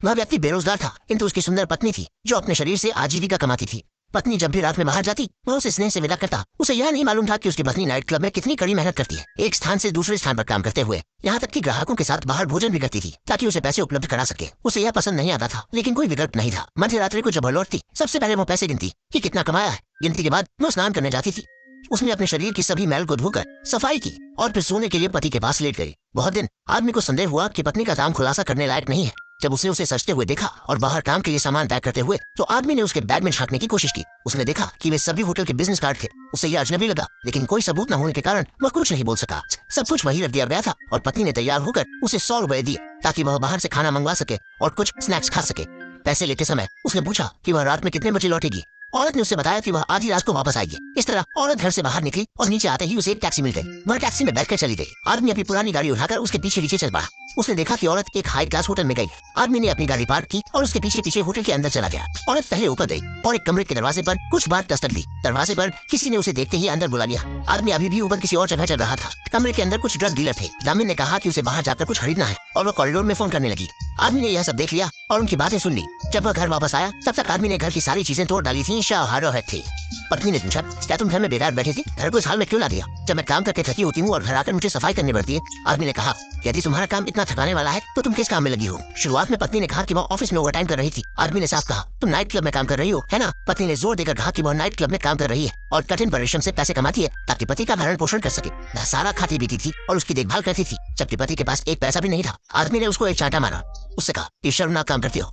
वह व्यक्ति बेरोजगार था, किंतु उसकी सुंदर पत्नी थी जो अपने शरीर से आजीविका कमाती थी। पत्नी जब भी रात में बाहर जाती वह उसे स्नेह से विदा करता। उसे यह नहीं मालूम था कि उसकी पत्नी नाइट क्लब में कितनी कड़ी मेहनत करती है, एक स्थान से दूसरे स्थान पर काम करते हुए, यहाँ तक कि ग्राहकों के साथ बाहर भोजन भी करती थी ताकि उसे पैसे उपलब्ध करा सके। उसे यह पसंद नहीं आता था, लेकिन कोई विकल्प नहीं था। मध्य रात्रि को जब वह लौटती सबसे पहले वो पैसे गिनती कि कितना कमाया है। गिनती के बाद वो स्नान करने जाती थी। उसने अपने शरीर की सभी मैल को धोकर सफाई की और फिर सोने के लिए पति के पास लेट गई। बहुत दिन आदमी को संदेह हुआ कि पत्नी का काम खुलासा करने लायक नहीं है। जब उसने उसे सजते हुए देखा और बाहर काम के लिए सामान पैक करते हुए, तो आदमी ने उसके बैग में झांकने की कोशिश की। उसने देखा कि वे सभी होटल के बिजनेस कार्ड थे। उसे यह अजनबी लगा, लेकिन कोई सबूत न होने के कारण वह कुछ नहीं बोल सका। सब कुछ वही रख दिया गया था और पत्नी ने तैयार होकर उसे 100 रुपए दिए ताकि वह बाहर से खाना मंगवा सके और कुछ स्नैक्स खा सके। पैसे लेते समय उसने पूछा कि वह रात में कितने बजे लौटेगी। औरत ने उसे बताया कि वह आधी रात को वापस आएगी। इस तरह औरत घर से बाहर निकली और नीचे आते ही उसे एक टैक्सी मिल गई। वह टैक्सी में बैठकर चली गई। आदमी अपनी पुरानी गाड़ी उठाकर उसके पीछे पीछे चल पड़ा। उसने देखा कि औरत एक हाई क्लास होटल में गई। आदमी ने अपनी गाड़ी पार्क की और उसके पीछे पीछे होटल के अंदर चला गया। औरत पहले ऊपर गई और एक कमरे के दरवाजे पर कुछ बार दस्तक दी। दरवाजे पर किसी ने उसे देखते ही अंदर बुला लिया। आदमी अभी भी ऊपर किसी और जगह चल रहा था। कमरे के अंदर कुछ ड्रग डीलर थे। दामिन ने कहा कि उसे बाहर जाकर कुछ खरीदना है और वह कॉरिडोर में फोन करने लगी। आदमी ने यह सब देख लिया और उनकी बातें सुन ली। जब वह घर वापस आया तब तक आदमी ने घर की सारी चीजें तोड़ डाली थी। थी। पत्नी ने पूछा, क्या तुम घर में बेकार बैठी थी? घर को इस हाल में क्यों ला दिया? जब मैं काम करके थकी होती हूँ और घर आकर मुझे सफाई करनी पड़ती है। आदमी ने कहा, यदि तुम्हारा काम इतना थकाने वाला है तो तुम किस काम में लगी हो? शुरुआत में पत्नी ने कहा कि वह ऑफिस में ओवरटाइम कर रही थी। आदमी ने साफ कहा, तुम नाइट क्लब में काम कर रही हो, है ना? पत्नी ने जोर देकर कहा कि वह नाइट क्लब में काम कर रही है और कठिन परिश्रम से पैसे कमाती है ताकि पति का भरण पोषण कर सके। वह सारा खाती पीती थी और उसकी देखभाल करती थी, जबकि पति के पास एक पैसा भी नहीं था। आदमी ने उसको एक चांटा मारा। उससे कहा, ये शर्मनाक काम करती हो।